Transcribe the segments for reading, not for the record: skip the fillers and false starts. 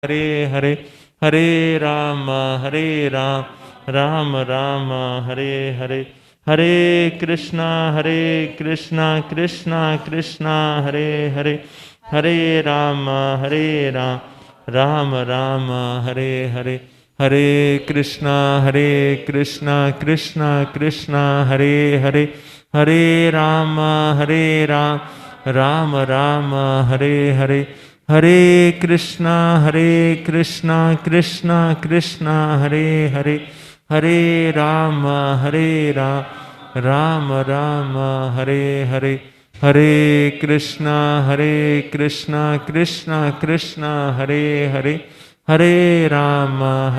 Hare Hare, Hare Rama, Hare Ram, Rama Rama, Hare Hare, Hare Krishna, Krishna Krishna, Hare Hare, Hare Rama, Hare Ram, Rama Rama, Hare Hare, Hare Krishna, Krishna Krishna, Hare Hare, Hare Rama, Hare Ram, Rama Rama, Hare Hare, Hare Krishna, Krishna Krishna, Hare Hare, Hare Rama, Rama Rama, Hare Hare, Hare Krishna, Krishna Krishna, Hare Hare, Hare Rama,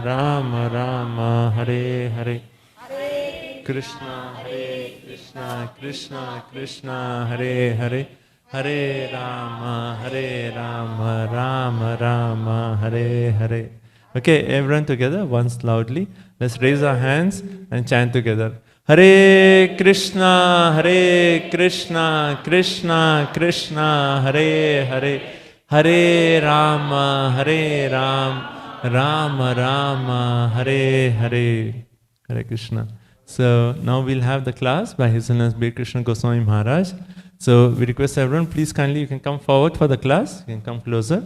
Rama Rama, Hare Hare. Krishna, Krishna Krishna, Hare Hare, Hare Rama, Rama Rama, Hare Hare. Okay, everyone together, once loudly. Let's raise our hands and chant together. Hare Krishna, Krishna Krishna, Hare Hare, Hare Rama, Rama Rama, Hare Hare. Hare Krishna. So now we'll have the class by His Holiness Krishna Goswami Maharaj. So we request everyone, please kindly you can come forward for the class. You can come closer.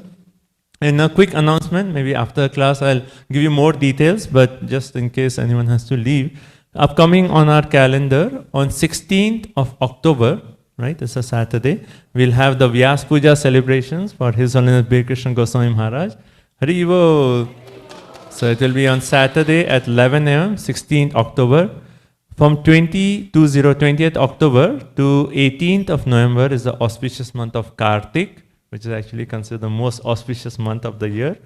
And a quick announcement, maybe after class I'll give you more details, but just in case anyone has to leave. Upcoming on our calendar, on 16th of October, right, it's a Saturday, we'll have the Vyas Puja celebrations for His Holiness Krishna Goswami Maharaj. Haribo! So it will be on Saturday at 11 a.m., 16th October. From 20th October to 18th of November is the auspicious month of Kartik, which is actually considered the most auspicious month of the year.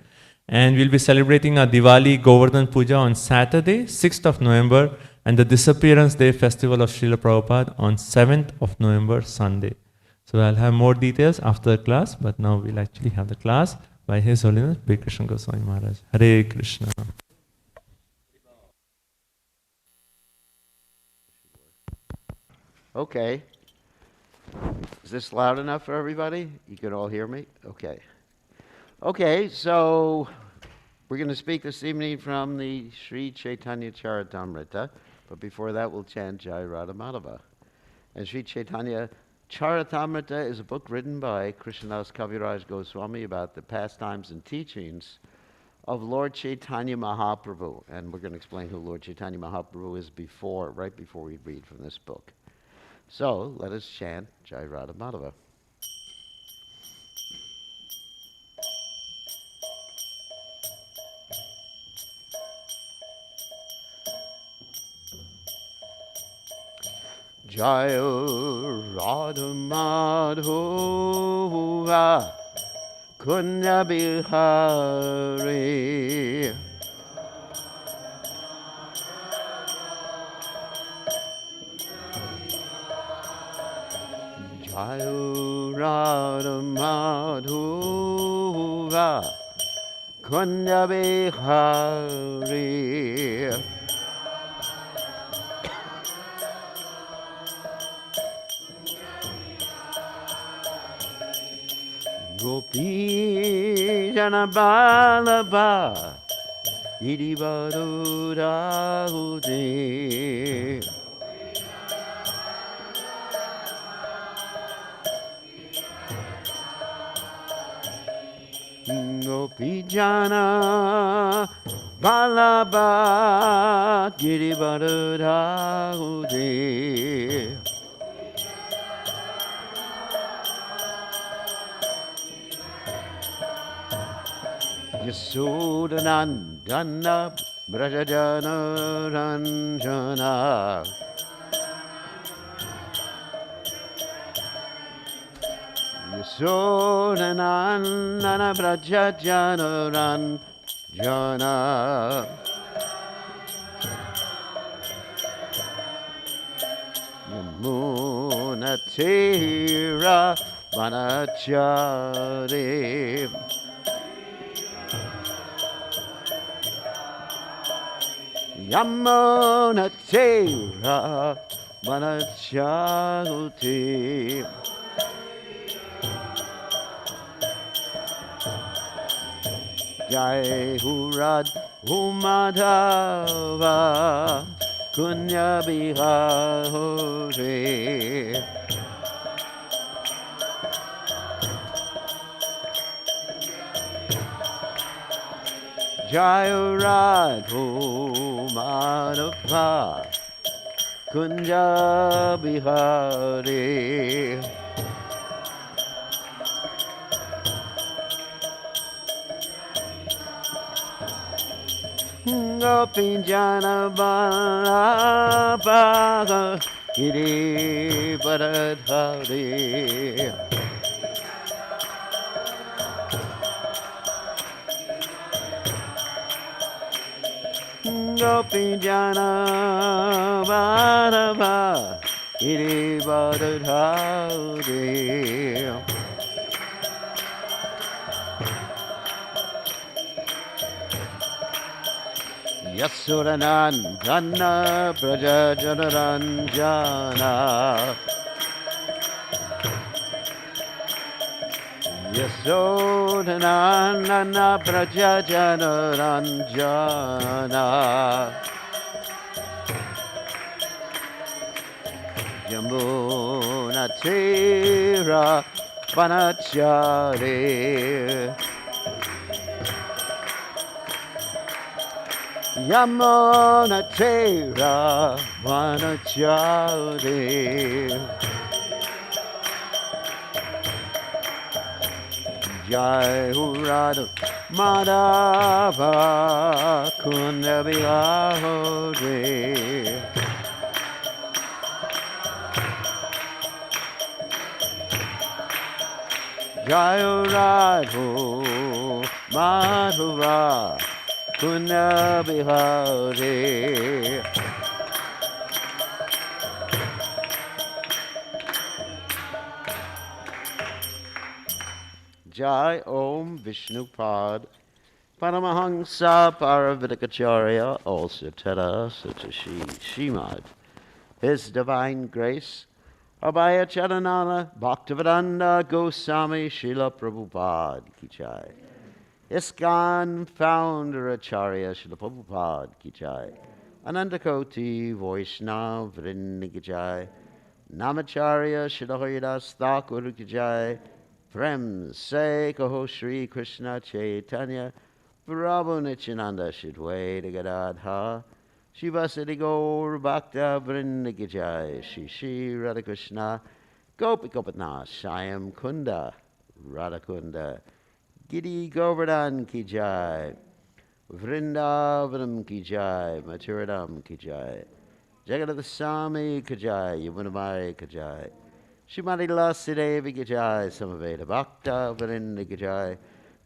And we'll be celebrating our Diwali Govardhan Puja on Saturday, 6th of November, and the Disappearance Day Festival of Srila Prabhupada on 7th of November, Sunday. So I'll have more details after the class, but now we'll actually have the class by His Holiness Krishna Goswami Maharaj. Hare Krishna. Okay. Is this loud enough for everybody? You can all hear me? Okay. Okay, so we're going to speak this evening from the Sri Caitanya Charitamrita, but before that we'll chant Jai Radha Madhava. And Sri Caitanya Charitamrita is a book written by Krishnadas Kaviraj Goswami about the pastimes and teachings of Lord Chaitanya Mahaprabhu. And we're going to explain who Lord Chaitanya Mahaprabhu is right before we read from this book. So let us chant Jai Radha Madhava. Jai Radha Madhava Kunya Bihari Jai Radha Madhava Kunya Bihari Gopi Jana Balaba Idi Vadura Ude Gopi Jana Balaba Idi Vadura Ude Yasodhanandana Brajajana Ranjana Yasodhanandana Brajajana Ranjana Yamuna Tira Vanachari Yamuna Tira Vanachari Jai Hurad Umadhava Kunya Bihare. Jai Radho Madhava Kunja Bihare. Gopinjana Balapaga Giri Paradhari. Gopinjana Balapaga Giri Paradhari. Yasuranandana Prajajanaranjana. Yasuranandana Prajajanaranjana. Yamuna Tira Vanachari. Yamuna Tera Vanachari. Jai Hurada Madhava Kunda Bihare. Jai Hurada Madhava Kunya Bihare. Jai Om Vishnupad Paramahansa Paravidikacharya, also Tara Satashi Shimad. His Divine Grace Abhaya Charanala Bhaktivedanta Goswami Srila Prabhupada Ki Jai. ISKCON founder Acharya Srila Prabhupada Ki Jai. Anandakoti Vaishnav Vrinda Ki Jai. Namacharya Srila Haridas Thakur Ki Jai. Prem Se Kaho Shri Krishna Chaitanya Prabhu Nityananda Shidwaita Gadadha Shivasati Gaur Bhakta Vrinda Ki Jai. Shri Shri Radhakrishna Gopi Gopinath Shyam Kunda Radhakunda Giri Govardhan Ki Jai. Vrindavanam Ki Jai. Mathuradam Ki Jai. Jagadava Swami Ki Jai. Yamunamai Ki Jai. Shrimati Lasidevi Ki Jai. Samaveda Bhakta Vrinda Ki Jai.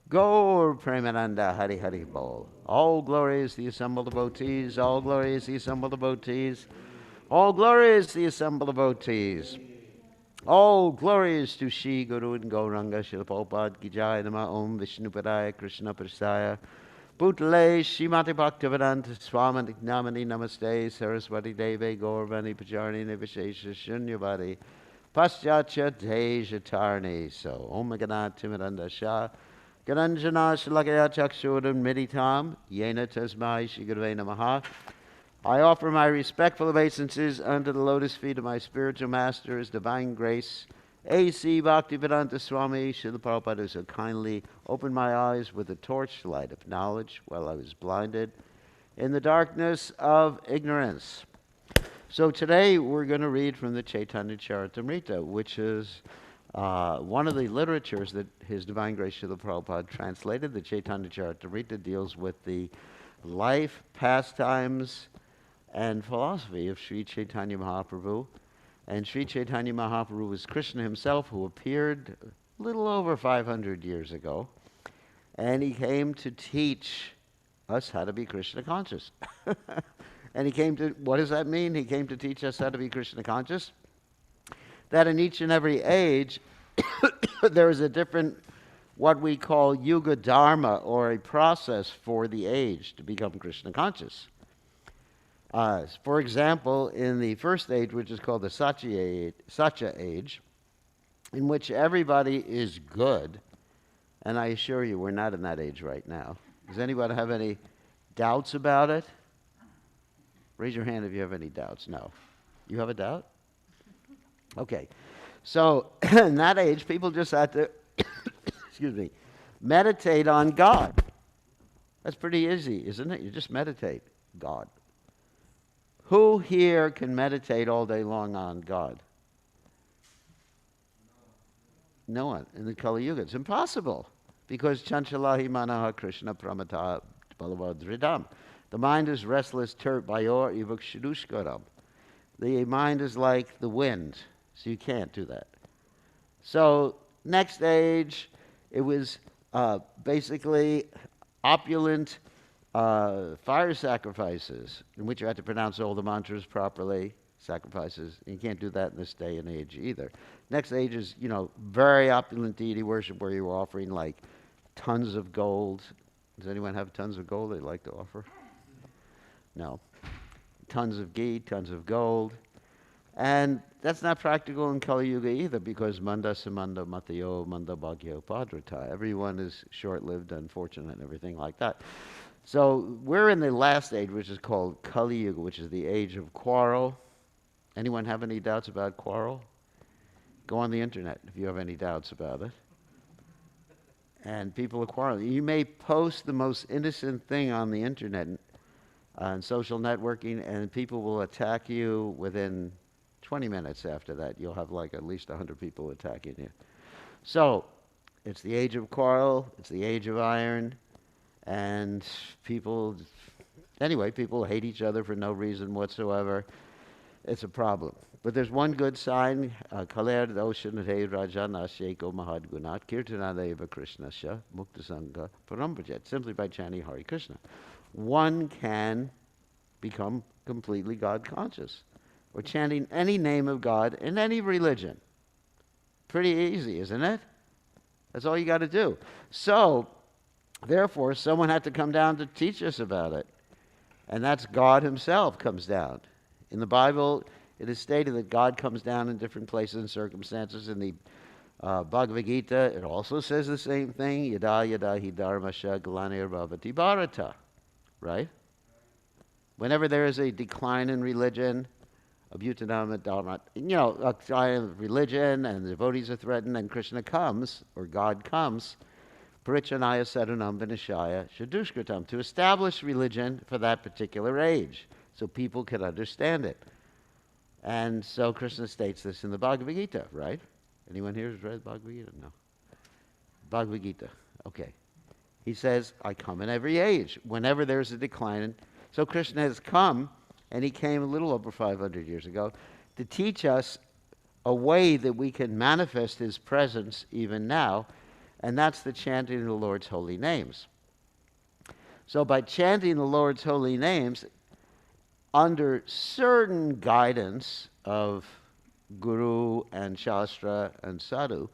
Gaur Premananda Hari Hari Bol. All glories the assembled devotees. All glories the assembled devotees. All glories the assembled devotees. All glories to Shri Guru and Gauranga Srila Prabhupada Ki Jai. Nama Om Vishnupadaya Krishna Prasaya Bhutale Shrimati Bhaktivedanta Swami Namani Namaste Saraswati Deve Gaurvani Pacharni Nivishesha Shunyavadi Paschatya Dejatarni. So Om Ganat Timiranda Shah Gananjana Shalakaya Chakshuram Miditam Yena Tasmai Shri Gurve Namaha. I offer my respectful obeisances unto the lotus feet of my spiritual master, His Divine Grace, A.C. Bhaktivedanta Swami Srila Prabhupada, who so kindly opened my eyes with the torchlight of knowledge while I was blinded in the darkness of ignorance. So today we're going to read from the Caitanya Charitamrita, which is one of the literatures that His Divine Grace Srila Prabhupada translated. The Caitanya Charitamrita deals with the life, pastimes, and philosophy of Sri Chaitanya Mahaprabhu. And Sri Chaitanya Mahaprabhu was Krishna himself, who appeared a little over 500 years ago. And he came to teach us how to be Krishna conscious. And he came to, what does that mean? He came to teach us how to be Krishna conscious. That in each and every age, there is a different, what we call Yuga Dharma, or a process for the age to become Krishna conscious. For example, in the first age, which is called the Satya age, in which everybody is good, and I assure you we're not in that age right now. Does anybody have any doubts about it? Raise your hand if you have any doubts. No. You have a doubt? Okay. So in that age, people just had to, excuse me, meditate on God. That's pretty easy, isn't it? You just meditate God. Who here can meditate all day long on God? No one. In the Kali Yuga, it's impossible. Because Chanchalahi Manaha Krishna Pramata Balavadridam. The mind is restless, turt bayor ivuk. The mind is like the wind, so you can't do that. So next age, it was basically opulent fire sacrifices, in which you had to pronounce all the mantras properly, sacrifices. And you can't do that in this day and age either. Next age is, very opulent deity worship where you were offering like tons of gold. Does anyone have tons of gold they'd like to offer? No. Tons of ghee, tons of gold. And that's not practical in Kali Yuga either, because manda samanda matayo manda bhagyo padrata. Everyone is short-lived, unfortunate, and everything like that. So we're in the last age, which is called Kali Yuga, which is the age of quarrel. Anyone have any doubts about quarrel? Go on the internet if you have any doubts about it. And people are quarreling. You may post the most innocent thing on the internet and social networking, and people will attack you within 20 minutes after that. You'll have like at least 100 people attacking you. So it's the age of quarrel, it's the age of iron, and people hate each other for no reason whatsoever. It's a problem. But there's one good sign, Kaler Doshanate Rajana Sheko Mahadgunat Kirtanadeva Krishnasya Muktasanga Parambrajet, simply by chanting Hare Krishna. One can become completely God conscious, or chanting any name of God in any religion. Pretty easy, isn't it? That's all you got to do. So, therefore, someone had to come down to teach us about it. And that's God himself comes down. In the Bible, it is stated that God comes down in different places and circumstances. In the Bhagavad Gita, it also says the same thing. Yada yada hi dharmasya glanir bhavati bharata. Right? Whenever there is a decline in religion, a decline of religion, and the devotees are threatened, and Krishna comes, or God comes, parichanaya saranam vinashaya shadushkritam, to establish religion for that particular age, so people can understand it. And so Krishna states this in the Bhagavad Gita, right? Anyone here has read Bhagavad Gita? No. Bhagavad Gita, okay. He says, I come in every age, whenever there's a decline. So Krishna has come, and he came a little over 500 years ago, to teach us a way that we can manifest his presence even now, and that's the chanting of the Lord's holy names. So by chanting the Lord's holy names, under certain guidance of Guru and Shastra and Sadhu,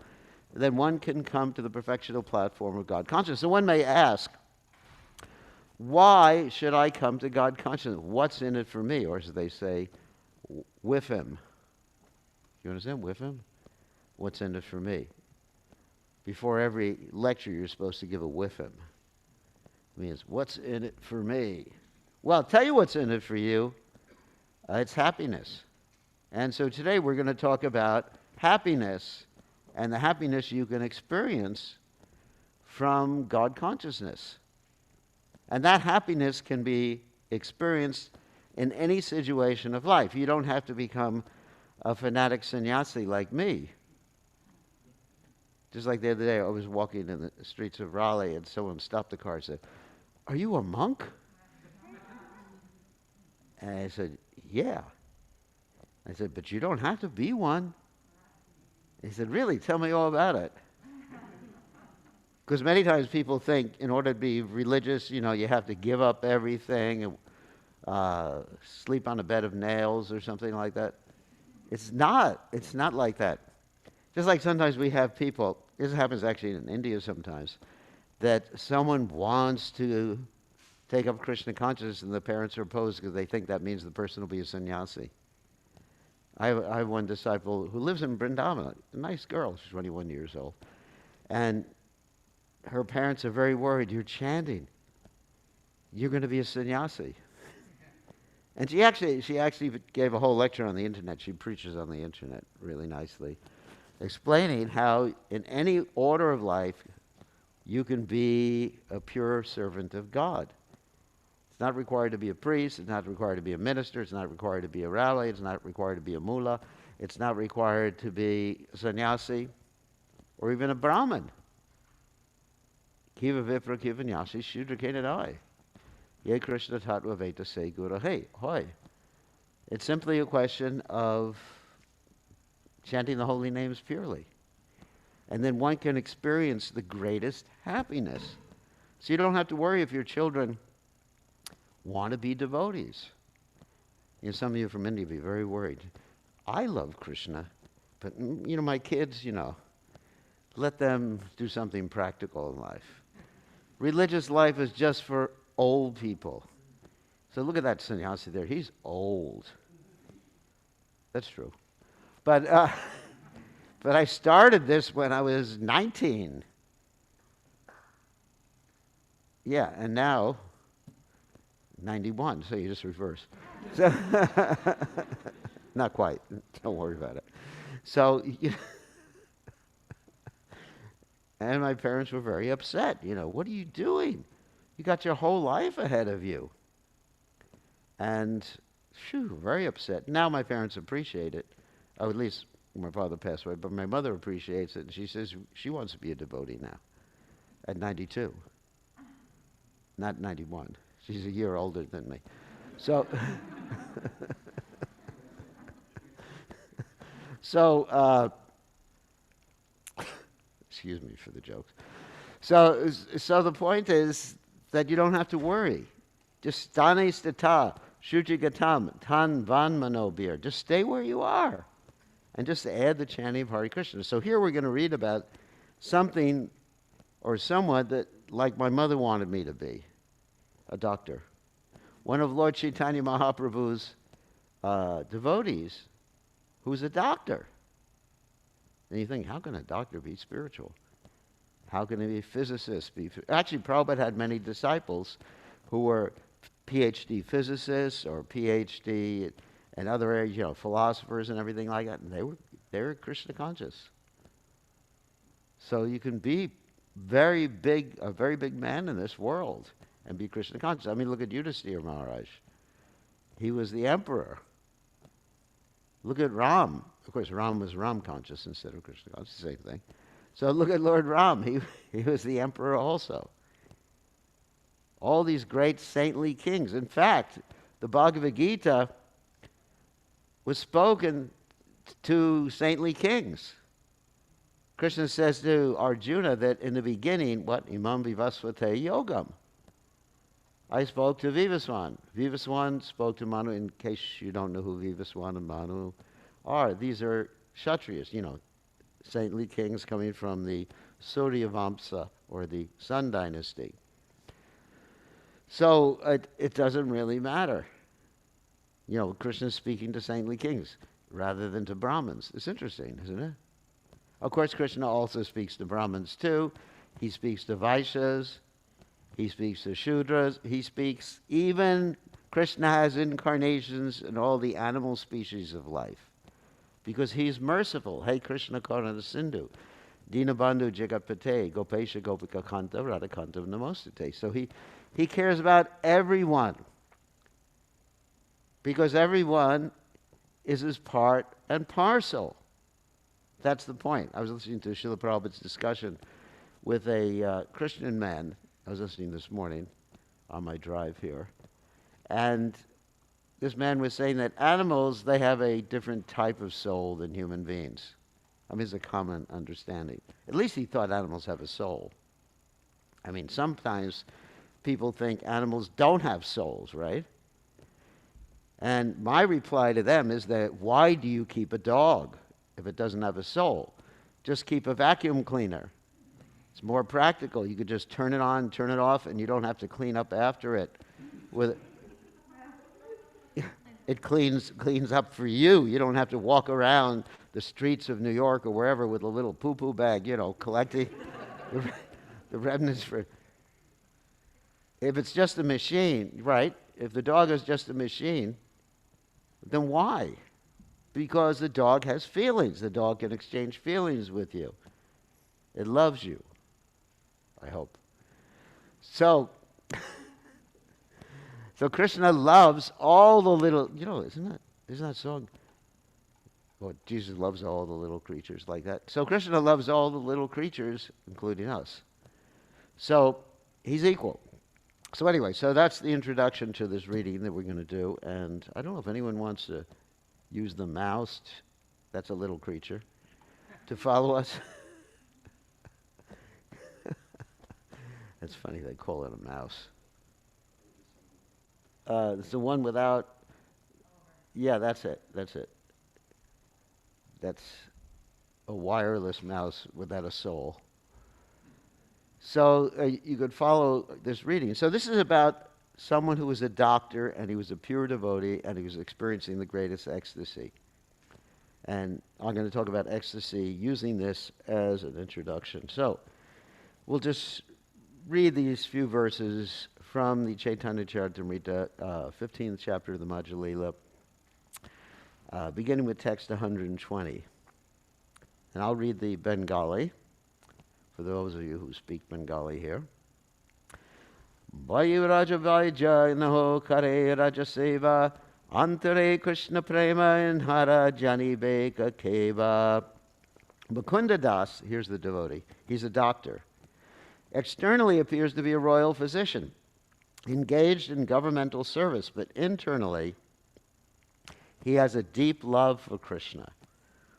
then one can come to the perfectional platform of God consciousness. So one may ask, why should I come to God consciousness? What's in it for me? Or as they say, with him. You understand? With him? What's in it for me? Before every lecture, you're supposed to give a with him. It means, what's in it for me? Well, I'll tell you what's in it for you. It's happiness. And so today we're going to talk about happiness and the happiness you can experience from God consciousness. And that happiness can be experienced in any situation of life. You don't have to become a fanatic sannyasi like me. Just like the other day, I was walking in the streets of Raleigh and someone stopped the car and said, "Are you a monk?" And I said, "Yeah." I said, "But you don't have to be one." He said, "Really? Tell me all about it." Because many times people think in order to be religious, you have to give up everything and sleep on a bed of nails or something like that. It's not. It's not like that. Just like sometimes we have people, this happens actually in India sometimes, that someone wants to take up Krishna consciousness and the parents are opposed because they think that means the person will be a sannyasi. I have one disciple who lives in Vrindavan, a nice girl, she's 21 years old. And her parents are very worried, "You're chanting. you're going to be a sannyasi. And she actually gave a whole lecture on the internet. She preaches on the internet really nicely, explaining how in any order of life you can be a pure servant of God. It's not required to be a priest. It's not required to be a minister. It's not required to be a rabbi. It's not required to be a mullah. It's not required to be a sannyasi or even a brahmin. Kiva vipra kiva nyasi shudra kenadai. Ye Krishna tattva veta se guru hey hoy. It's simply a question of chanting the holy names purely. And then one can experience the greatest happiness. So you don't have to worry if your children want to be devotees. You know, some of you from India be very worried. I love Krishna, but you know, my kids, you know, let them do something practical in life. Religious life is just for old people. So look at that sannyasi there. He's old. That's true. But I started this when I was 19. Yeah, and now 91, so you just reverse. So not quite. Don't worry about it. So, and my parents were very upset. You know, what are you doing? You got your whole life ahead of you. And, very upset. Now my parents appreciate it. Or at least my father passed away, but my mother appreciates it. And she says she wants to be a devotee now at 92. Not 91. She's a year older than me. So, excuse me for the jokes. So the point is that you don't have to worry. Just stane stata, shujigatam, tan van manobir. Just stay where you are. And just add the chanting of Hare Krishna. So here we're going to read about something or someone that, like my mother wanted me to be, a doctor. One of Lord Chaitanya Mahaprabhu's devotees who's a doctor. And you think, how can a doctor be spiritual? How can a physicist be? Actually, Prabhupada had many disciples who were PhD physicists or PhD and other areas, you know, philosophers and everything like that, and they were Krishna conscious. So you can be a very big man in this world and be Krishna conscious. I mean, look at Yudhisthira Maharaj. He was the emperor. Look at Ram. Of course, Ram was Ram conscious instead of Krishna conscious, same thing. So look at Lord Ram. He was the emperor also. All these great saintly kings. In fact, the Bhagavad Gita was spoken to saintly kings. Krishna says to Arjuna that in the beginning, what? Imam vivasvate yogam. I spoke to Vivaswan. Vivaswan spoke to Manu. In case you don't know who Vivaswan and Manu are, these are Kshatriyas, you know, saintly kings coming from the Surya Vamsa, or the Sun Dynasty. So it doesn't really matter. You know, Krishna's speaking to saintly kings rather than to Brahmins. It's interesting, isn't it? Of course, Krishna also speaks to Brahmins too. He speaks to Vaishyas. He speaks to Shudras. He speaks, even Krishna has incarnations in all the animal species of life. Because he's merciful. Hey Krishna Karana Sindhu. Dinabandhu Jagatpate. Gopesha Gopika Kanta Radhakanta Namostate. So he cares about everyone. Because everyone is his part and parcel. That's the point. I was listening to Srila Prabhupada's discussion with a Christian man. I was listening this morning on my drive here. And this man was saying that animals, they have a different type of soul than human beings. I mean, it's a common understanding. At least he thought animals have a soul. I mean, sometimes people think animals don't have souls, right? And my reply to them is that, why do you keep a dog if it doesn't have a soul? Just keep a vacuum cleaner. It's more practical. You could just turn it on, turn it off, and you don't have to clean up after it. It cleans up for you. You don't have to walk around the streets of New York or wherever with a little poo-poo bag, you know, collecting the remnants for... If it's just a machine, right? If the dog is just a machine, then why? Because the dog has feelings. The dog can exchange feelings with you. It loves you, I hope. So, so Krishna loves all the little, isn't that song? Well, Jesus loves all the little creatures like that. So Krishna loves all the little creatures, including us. So he's equal. So anyway, so that's the introduction to this reading that we're going to do. And I don't know if anyone wants to use the mouse. That's a little creature. To follow us. It's funny they call it a mouse. It's the one without. Yeah, that's it. That's a wireless mouse without a soul. So you could follow this reading. So this is about someone who was a doctor, and he was a pure devotee, and he was experiencing the greatest ecstasy. And I'm going to talk about ecstasy using this as an introduction. So we'll just read these few verses from the Caitanya Charitamrita, 15th chapter of the Madhya Lila, beginning with text 120. And I'll read the Bengali, for those of you who speak Bengali here. Vayu Raja Vaija Naho Kare Raja Seva Antare Krishna Prema Inhara Jani Beka Keva. Mukunda Das, here's the devotee, he's a doctor. Externally appears to be a royal physician, engaged in governmental service, but internally he has a deep love for Krishna.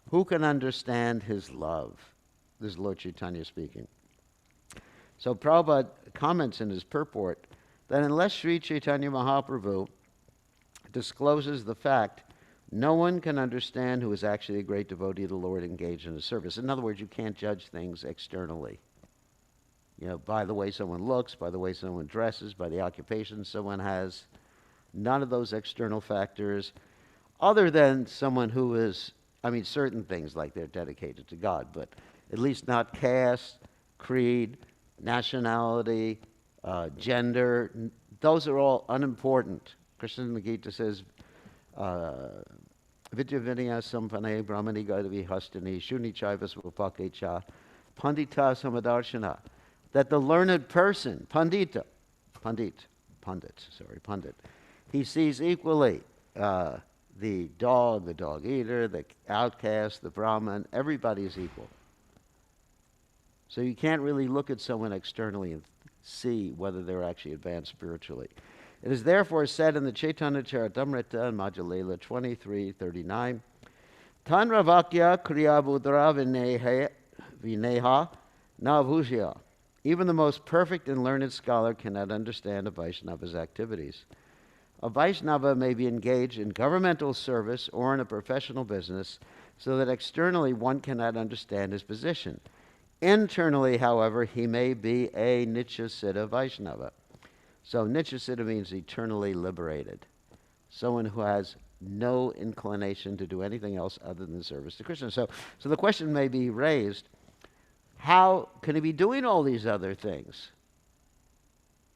Who can understand his love? This is Lord Chaitanya speaking. So Prabhupada comments in his purport that unless Sri Chaitanya Mahaprabhu discloses the fact, no one can understand who is actually a great devotee of the Lord engaged in his service. In other words, you can't judge things externally. By the way someone looks, by the way someone dresses, by the occupation someone has. None of those external factors, other than someone who is, certain things like they're dedicated to God, but at least not caste, creed, nationality, gender. Those are all unimportant. Krishna in the Gita says, Vidya Vinaya Sampane Brahmani Gadavi Hastani Shuni Chaiva Swapakecha Pandita Samadarshana. That the learned person, Pandit, he sees equally the dog eater, the outcast, the Brahman, everybody is equal. So you can't really look at someone externally and see whether they're actually advanced spiritually. It is therefore said in the Caitanya Charitamrita in Madhya Lila 23:39, Tanravakya kriyabudra vineha navujya. Even the most perfect and learned scholar cannot understand a Vaishnava's activities. A Vaishnava may be engaged in governmental service or in a professional business, so that externally one cannot understand his position. Internally, however, he may be a Nityasiddha Vaishnava. So Nityasiddha means eternally liberated. Someone who has no inclination to do anything else other than service to Krishna. So the question may be raised, how can he be doing all these other things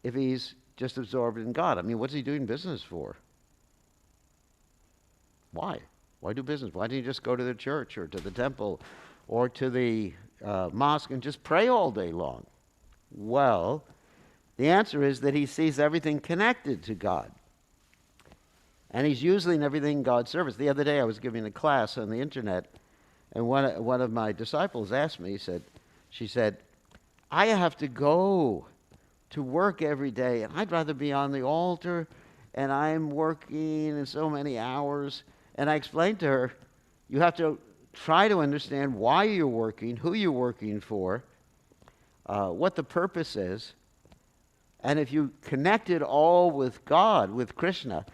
if he's just absorbed in God? What's he doing business for? Why? Why do business? Why don't you just go to the church or to the temple or to the mosque and just pray all day long? Well, the answer is that he sees everything connected to God. And he's using everything in God's service. The other day I was giving a class on the internet, and one of my disciples asked me, she said, I have to go to work every day, and I'd rather be on the altar, and I'm working in so many hours. And I explained to her, you have to try to understand why you're working, who you're working for, what the purpose is. And if you connect it all with God, with Krishna,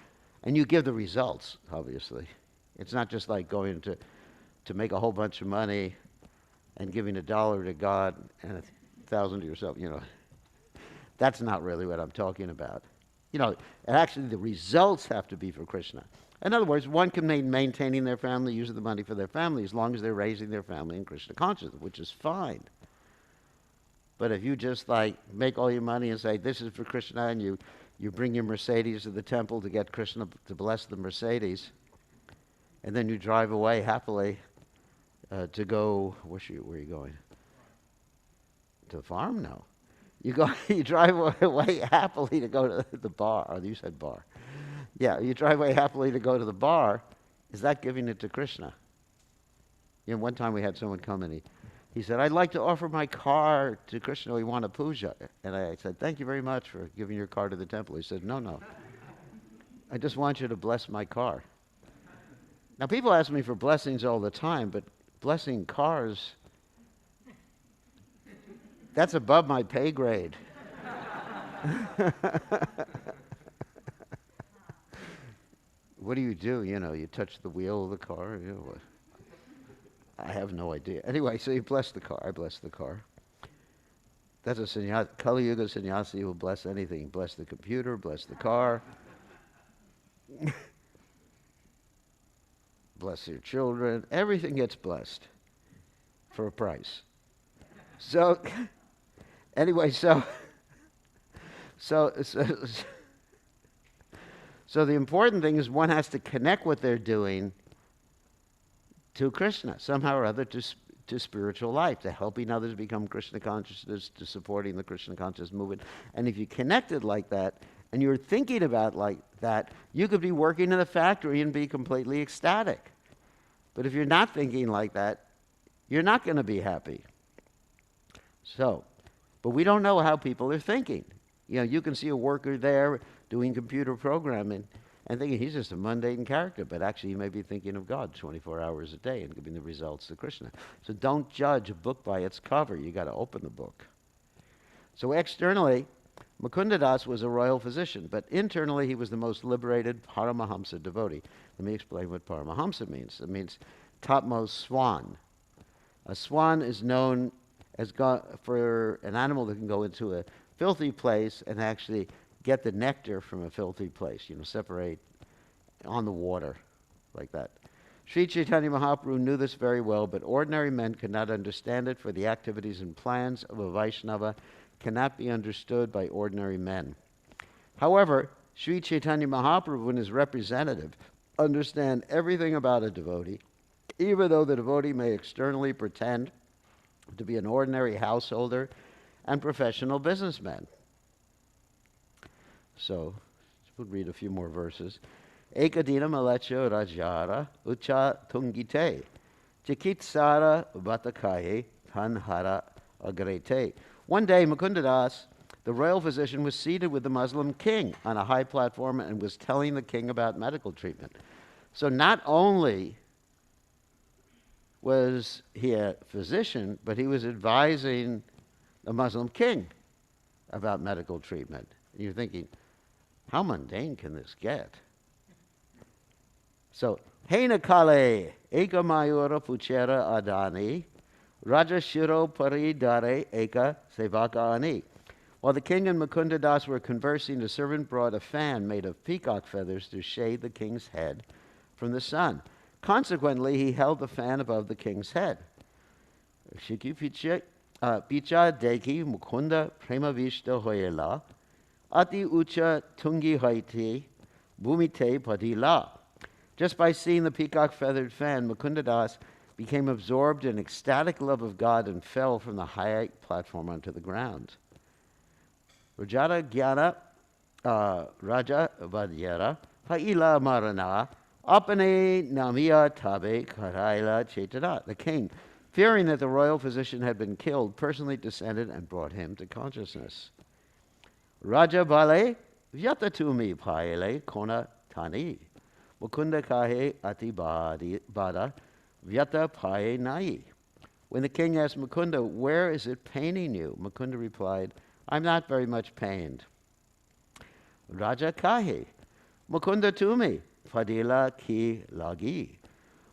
and you give the results, obviously. It's not just like going to make a whole bunch of money and giving $1 to God and 1,000 to yourself, That's not really what I'm talking about. And actually the results have to be for Krishna. In other words, one can maintaining their family, using the money for their family, as long as they're raising their family in Krishna consciousness, which is fine. But if you just like make all your money and say, this is for Krishna, and you bring your Mercedes to the temple to get Krishna to bless the Mercedes, and then you drive away happily to go, where are you going? To the farm? No. You drive away happily to go to the bar. Oh, you said bar. Yeah, you drive away happily to go to the bar. Is that giving it to Krishna? One time we had someone come and he said, I'd like to offer my car to Krishna. We want a puja. And I said, thank you very much for giving your car to the temple. He said, no. I just want you to bless my car. Now, people ask me for blessings all the time, but blessing cars, that's above my pay grade. What do? You touch the wheel of the car. What? I have no idea. Anyway, so you bless the car. I bless the car. That's a sannyasi. Kali Yuga sannyasi will bless anything. Bless the computer, bless the car. Bless your children. Everything gets blessed for a price. So, anyway, so the important thing is one has to connect what they're doing to Krishna, somehow or other, to spiritual life, to helping others become Krishna consciousness, to supporting the Krishna conscious movement. And if you connect it like that, and you're thinking about like that, you could be working in a factory and be completely ecstatic. But if you're not thinking like that, you're not going to be happy. So, but we don't know how people are thinking. You can see a worker there doing computer programming and thinking he's just a mundane character, but actually he may be thinking of God 24 hours a day and giving the results to Krishna. So don't judge a book by its cover. You got to open the book. So externally, Mukunda Das was a royal physician, but internally he was the most liberated Paramahamsa devotee. Let me explain what Paramahamsa means. It means topmost swan. A swan is known as for an animal that can go into a filthy place and actually get the nectar from a filthy place, separate on the water like that. Sri Chaitanya Mahaprabhu knew this very well, but ordinary men could not understand it, for the activities and plans of a Vaishnava cannot be understood by ordinary men. However, Sri Chaitanya Mahaprabhu and his representative understand everything about a devotee, even though the devotee may externally pretend to be an ordinary householder and professional businessman. So, we'll read a few more verses. Ekadina malacho rajara ucha tungite chikitsara vatakaye tanhara agrete. One day, Mukunda Das, the royal physician, was seated with the Muslim king on a high platform and was telling the king about medical treatment. So not only was he a physician, but he was advising the Muslim king about medical treatment. And you're thinking, how mundane can this get? So, Hena Kale, Eka Mayura Puchera Adani, Raja Shiro Paridare Eka Sevaka Ani. While the king and Mukunda Das were conversing, the servant brought a fan made of peacock feathers to shade the king's head from the sun. Consequently, he held the fan above the king's head. Shiki Picha Deki Mukunda Prema Vishta Hoyela, Ati Ucha Tungi Haiti, Bhumite Padila. Just by seeing the peacock-feathered fan, Mukunda Das became absorbed in ecstatic love of God and fell from the high platform onto the ground. Rajata Gyana Raja Vadyara Haila Marana Apane Namiya Tabe Karaila Chaitana. The king, fearing that the royal physician had been killed, personally descended and brought him to consciousness. Raja Bale Vyatatumi Paele Kona Tani Mukunda Kahe Ati Bada Vyata Pae Nai. When the king asked Mukunda, where is it paining you? Mukunda replied, I'm not very much pained. Raja Kahe Mukunda Tumi Fadila Ki Lagi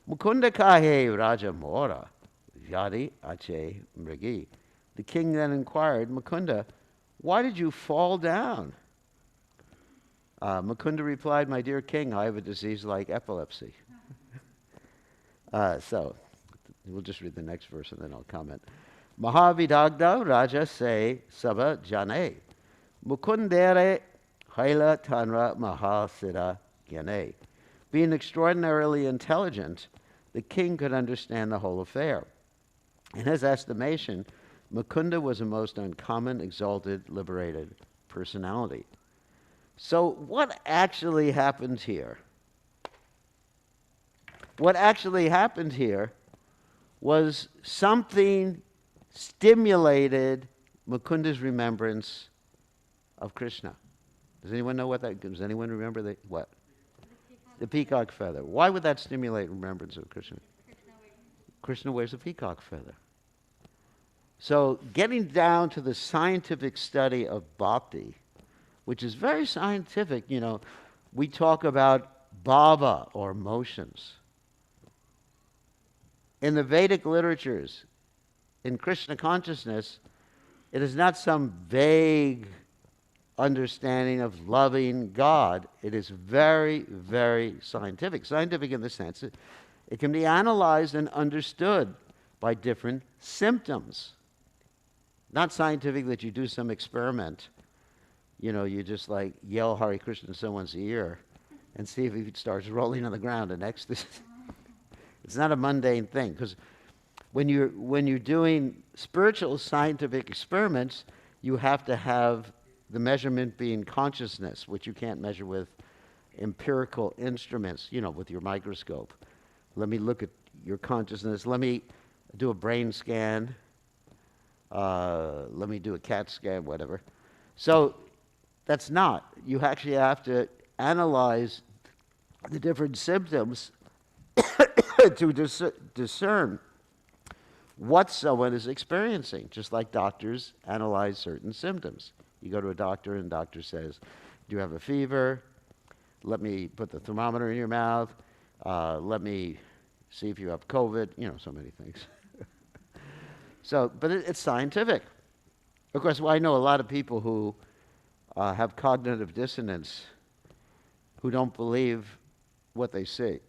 Mukunda Kahe Raja Mora Vyadi Ache Mrigi. The king then inquired, Mukunda, why did you fall down? Mukunda replied, my dear king, I have a disease like epilepsy. So, we'll just read the next verse and then I'll comment. Mahavidagda Raja se Saba Jane. Mukundere Haila Tanra Mahasira Gyane. Being extraordinarily intelligent, the king could understand the whole affair. In his estimation, Mukunda was a most uncommon, exalted, liberated personality. So what actually happened here? What actually happened here was something stimulated Mukunda's remembrance of Krishna. Does anyone know what that, does anyone remember what? The peacock feather. Why would that stimulate remembrance of Krishna? Krishna wears a peacock feather. So getting down to the scientific study of bhakti, which is very scientific, we talk about bhava or emotions. In the Vedic literatures, in Krishna consciousness, it is not some vague understanding of loving God. It is very, very scientific. Scientific in the sense that it can be analyzed and understood by different symptoms. Not scientific that you do some experiment. You just like yell Hare Krishna in someone's ear and see if he starts rolling on the ground in ecstasy. It's not a mundane thing, because when you're doing spiritual scientific experiments, you have to have the measurement being consciousness, which you can't measure with empirical instruments, with your microscope. Let me look at your consciousness. Let me do a brain scan. Let me do a CAT scan, whatever. So that's not. You actually have to analyze the different symptoms to discern what someone is experiencing, just like doctors analyze certain symptoms. You go to a doctor and the doctor says, do you have a fever? Let me put the thermometer in your mouth. Let me see if you have COVID. So many things. But it's scientific. Of course, I know a lot of people who have cognitive dissonance who don't believe what they see.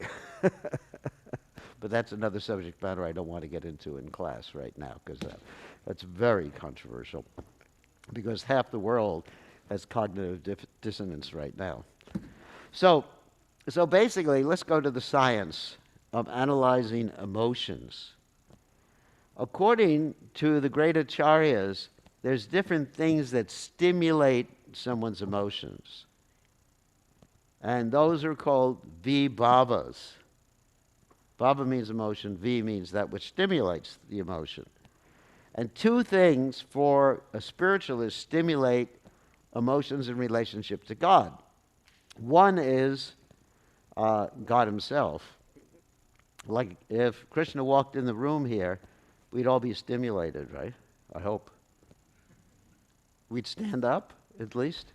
But that's another subject matter I don't want to get into in class right now, because that's very controversial, because half the world has cognitive dissonance right now. So basically, let's go to the science of analyzing emotions. According to the great acharyas, there's different things that stimulate someone's emotions. And those are called vibhavas. Bhava means emotion, V means that which stimulates the emotion. And two things for a spiritualist stimulate emotions in relationship to God. One is God himself. Like if Krishna walked in the room here, we'd all be stimulated, right? I hope. We'd stand up, at least.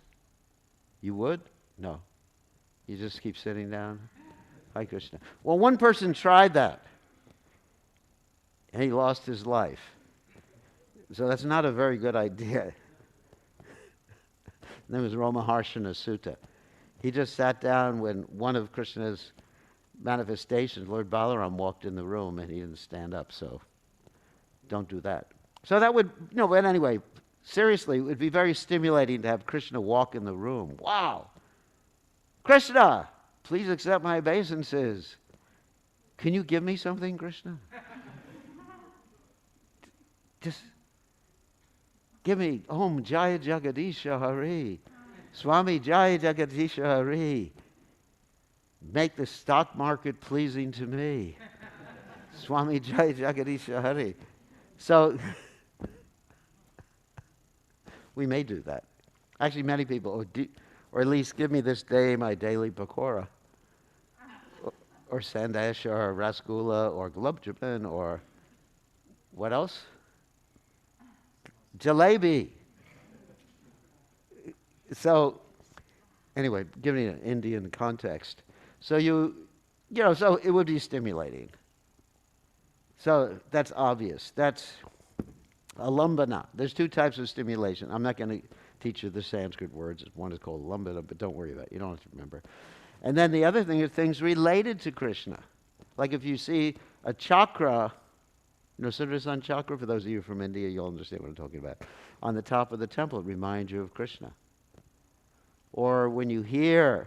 You would? No. You just keep sitting down? Hi, Krishna. Well, one person tried that, and he lost his life. So that's not a very good idea. His name was Ramaharshana Sutta. He just sat down when one of Krishna's manifestations, Lord Balaram, walked in the room, and he didn't stand up, so don't do that. So that would, but anyway, seriously, it would be very stimulating to have Krishna walk in the room. Wow! Krishna, please accept my obeisances. Can you give me something, Krishna? Just give me Om Jaya Jagadisha Hari. Swami Jaya Jagadisha Hari. Make the stock market pleasing to me. Swami Jaya Jagadisha Hari. So we may do that. Actually, many people, or at least give me this day my daily pakora, or sandesh, or rasgulla, or gulab jamun, or what else? Jalebi. So, anyway, giving an Indian context. So so it would be stimulating. So that's obvious. That's alambana. There's two types of stimulation. I'm not going to teach you the Sanskrit words. One is called alambana, but don't worry about it. You don't have to remember. And then the other thing are things related to Krishna. Like if you see a chakra You know, Sudarshan Chakra, for those of you from India, you'll understand what I'm talking about. On the top of the temple, it reminds you of Krishna. Or when you hear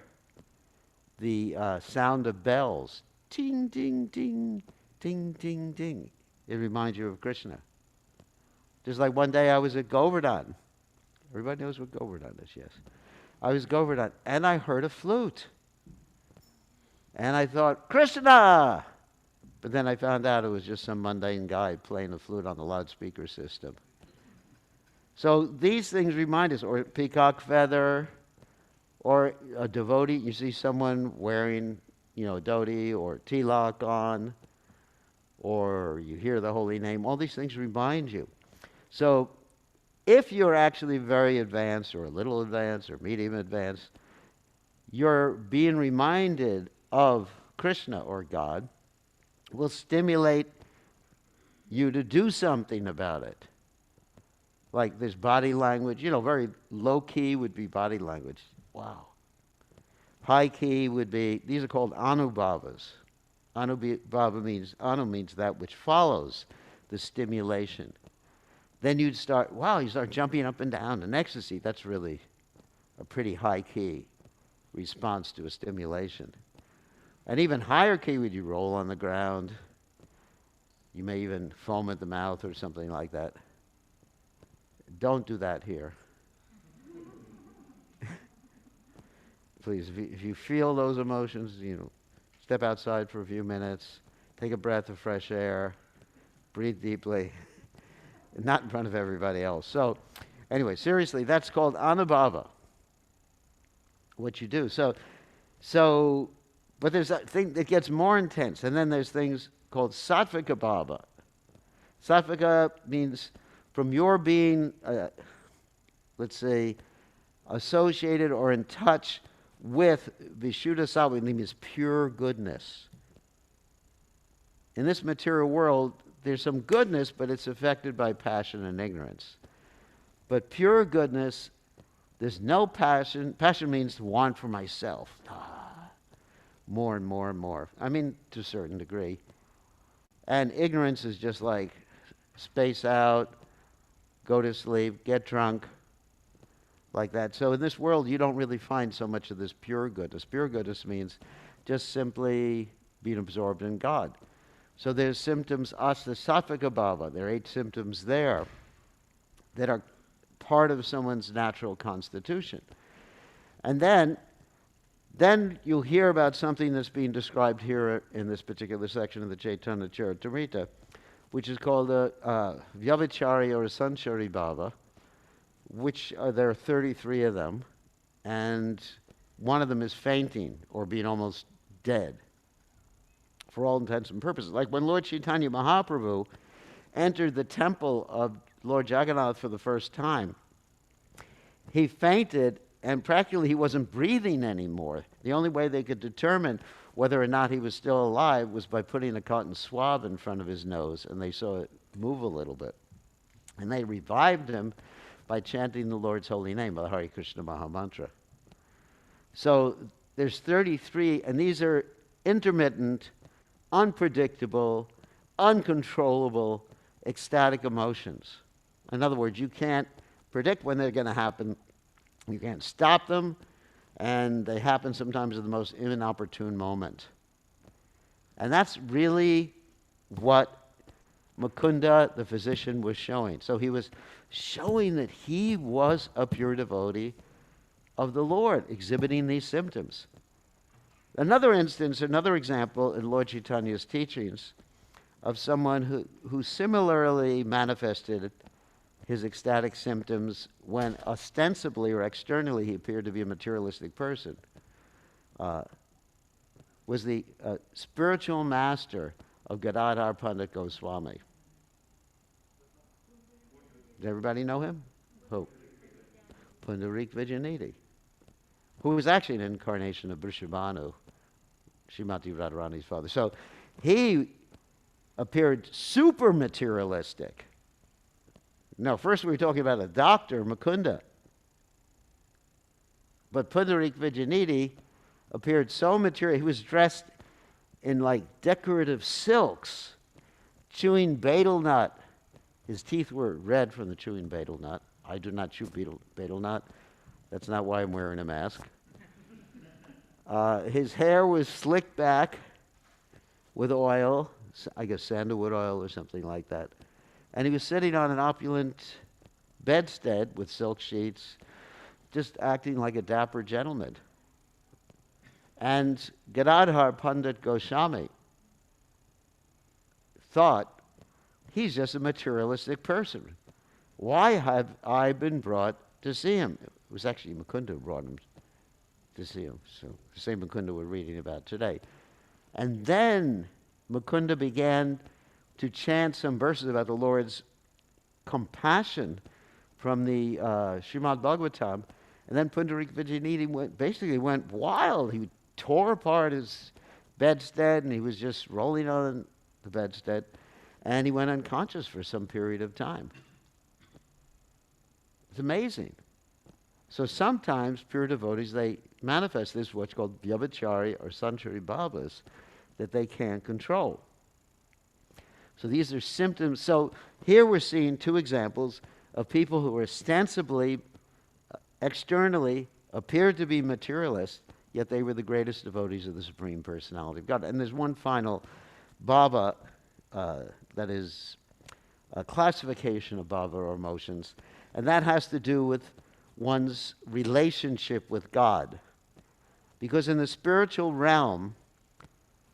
the sound of bells, ting, ting, ting, ting, ting, ting, it reminds you of Krishna. Just like one day I was at Govardhan. Everybody knows what Govardhan is, yes. I was at Govardhan, and I heard a flute. And I thought, Krishna! But then I found out it was just some mundane guy playing the flute on the loudspeaker system. So these things remind us, or peacock feather, or a devotee. You see someone wearing, a dhoti or tilak on, or you hear the holy name. All these things remind you. So if you're actually very advanced, or a little advanced, or medium advanced, you're being reminded of Krishna or God will stimulate you to do something about it. Like this body language, very low key would be body language. Wow. High key would be, these are called anubhavas. Anu means that which follows the stimulation. Then you start jumping up and down in ecstasy. That's really a pretty high key response to a stimulation. And even higher key would you roll on the ground. You may even foam at the mouth or something like that. Don't do that here. Please, if you feel those emotions, step outside for a few minutes, take a breath of fresh air, breathe deeply, not in front of everybody else. So, anyway, seriously, that's called anubhava, what you do. But there's a thing that gets more intense, and then there's things called sattvika bhava. Sattvika means from your being, let's say, associated or in touch with Vishuddha Sattva, it means pure goodness. In this material world, there's some goodness, but it's affected by passion and ignorance. But pure goodness, there's no passion. Passion means want for myself. More and more and more. I mean, to a certain degree. And ignorance is just like space out, go to sleep, get drunk, like that. So in this world, you don't really find so much of this pure goodness. Pure goodness means just simply being absorbed in God. So there's symptoms, asta sattvika bhava. There are 8 symptoms there that are part of someone's natural constitution. And then you'll hear about something that's being described here in this particular section of the Caitanya Charitamrita, which is called a Vyabhichari or a Sanchari Bhava, which there are 33 of them, and one of them is fainting or being almost dead for all intents and purposes. Like when Lord Chaitanya Mahaprabhu entered the temple of Lord Jagannath for the first time, he fainted and practically he wasn't breathing anymore. The only way they could determine whether or not he was still alive was by putting a cotton swab in front of his nose, and they saw it move a little bit. And they revived him by chanting the Lord's holy name, the Hare Krishna Mahamantra. So there's 33, and these are intermittent, unpredictable, uncontrollable, ecstatic emotions. In other words, you can't predict when they're going to happen. You can't stop them, and they happen sometimes at the most inopportune moment. And that's really what Mukunda, the physician, was showing. So he was showing that he was a pure devotee of the Lord, exhibiting these symptoms. Another instance, another example in Lord Chaitanya's teachings of someone who similarly manifested his ecstatic symptoms when ostensibly or externally he appeared to be a materialistic person, was the spiritual master of Gadadhar Pandit Goswami. Does everybody know him? Who? Pundarik Vijayanidhi, who was actually an incarnation of Vrishabhanu, Srimati Radharani's father. So he appeared super materialistic. No, first we were talking about a doctor, Mukunda. But Pundarik Vijayanidhi appeared so material. He was dressed in like decorative silks, chewing betel nut. His teeth were red from the chewing betel nut. I do not chew betel nut. That's not why I'm wearing a mask. His hair was slicked back with oil, I guess sandalwood oil or something like that. And he was sitting on an opulent bedstead with silk sheets, just acting like a dapper gentleman. And Gadadhar Pandit Goswami thought, he's just a materialistic person. Why have I been brought to see him? It was actually Mukunda who brought him to see him. So the same Mukunda we're reading about today. And then Mukunda began to chant some verses about the Lord's compassion from the Srimad Bhagavatam. And then Pundarik Vijayanidhi basically went wild. He tore apart his bedstead, and he was just rolling on the bedstead, and he went unconscious for some period of time. It's amazing. So sometimes pure devotees, they manifest this, what's called vyabhachari or sanchari bhavas, that they can't control. So these are symptoms. So here we're seeing two examples of people who ostensibly, externally, appeared to be materialists, yet they were the greatest devotees of the Supreme Personality of God. And there's one final bhava that is a classification of bhava or emotions, and that has to do with one's relationship with God. Because in the spiritual realm,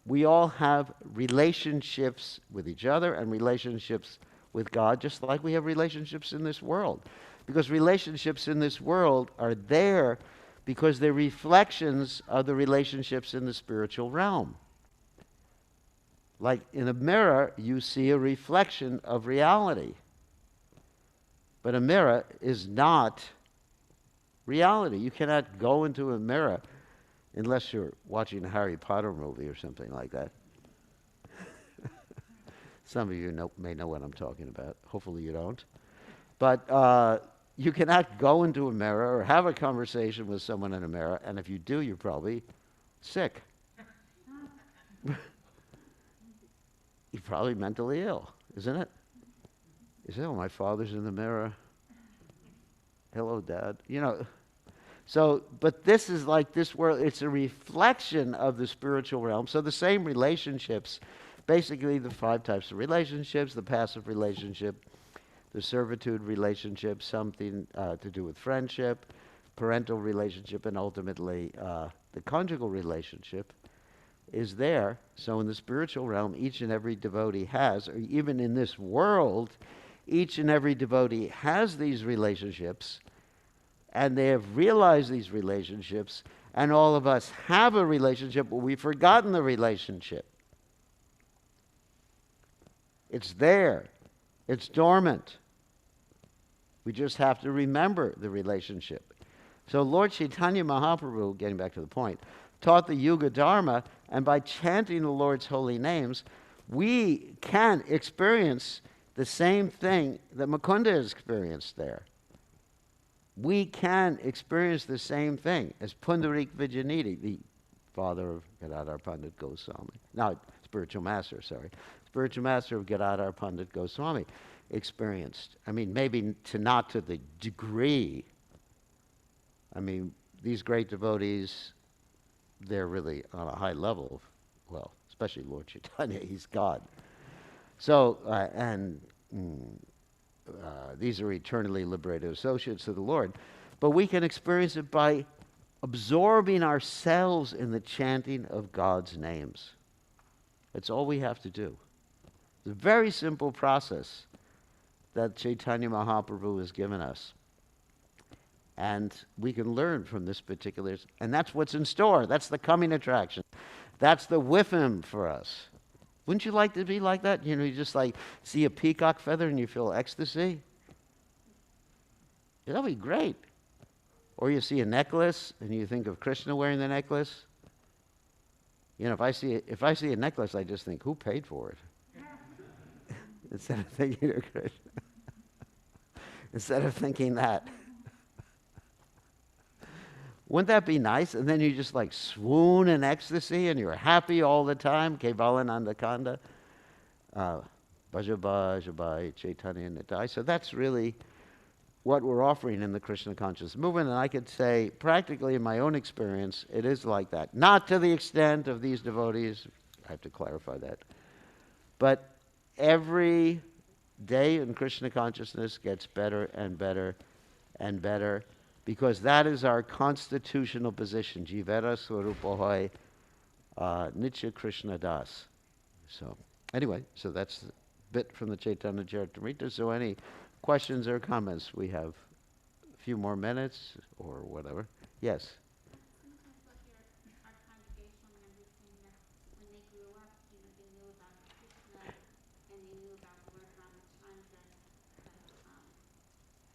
we all have relationships with each other and relationships with God, just like we have relationships in this world. Because relationships in this world are there because they're reflections of the relationships in the spiritual realm. Like in a mirror, you see a reflection of reality. But a mirror is not reality. You cannot go into a mirror unless you're watching a Harry Potter movie or something like that. Some of you may know what I'm talking about. Hopefully you don't. But you cannot go into a mirror or have a conversation with someone in a mirror, and if you do, you're probably sick. You're probably mentally ill, isn't it? You say, oh, my father's in the mirror. Hello, Dad. You know, so, but this is like this world, it's a reflection of the spiritual realm. So the same relationships, basically the 5 types of relationships, the passive relationship, the servitude relationship, something to do with friendship, parental relationship, and ultimately the conjugal relationship is there. So in the spiritual realm, each and every devotee has, or even in this world, each and every devotee has these relationships, and they have realized these relationships, and all of us have a relationship, but we've forgotten the relationship. It's there. It's dormant. We just have to remember the relationship. So Lord Caitanya Mahaprabhu, getting back to the point, taught the Yuga Dharma, and by chanting the Lord's holy names, we can experience the same thing that Mukunda has experienced there. We can experience the same thing as Pundarik Vijayanidhi, the father of Gadadhar Pandit Goswami. Spiritual master of Gadadhar Pandit Goswami experienced. I mean, maybe not to the degree. I mean, these great devotees, they're really on a high level. Well, especially Lord Chaitanya, he's God. So, these are eternally liberated associates of the Lord. But we can experience it by absorbing ourselves in the chanting of God's names. That's all we have to do. It's a very simple process that Caitanya Mahaprabhu has given us. And we can learn from this particular, and that's what's in store. That's the coming attraction. That's the whiffim for us. Wouldn't you like to be like that? You know, you just like see a peacock feather and you feel ecstasy. That'd be great. Or you see a necklace and you think of Krishna wearing the necklace. You know, if I see a necklace, I just think, who paid for it? Instead of thinking of Krishna. Instead of thinking that. Wouldn't that be nice? And then you just like swoon in ecstasy and you're happy all the time. Kevalananda Kanda. Bhaja Bhaja Chaitanya Nitai. So that's really what we're offering in the Krishna conscious movement. And I could say, practically in my own experience, it is like that. Not to the extent of these devotees, I have to clarify that. But every day in Krishna consciousness gets better and better and better, because that is our constitutional position. Jivera Swarupohoy Nitya Krishna Das. So, anyway, so that's a bit from the Caitanya Charitamrita. So, any questions or comments? We have a few more minutes or whatever. Yes? Sometimes we'll hear our congregational members saying that when they grew up, they knew about Krishna and they knew about Lord Ramachandra. But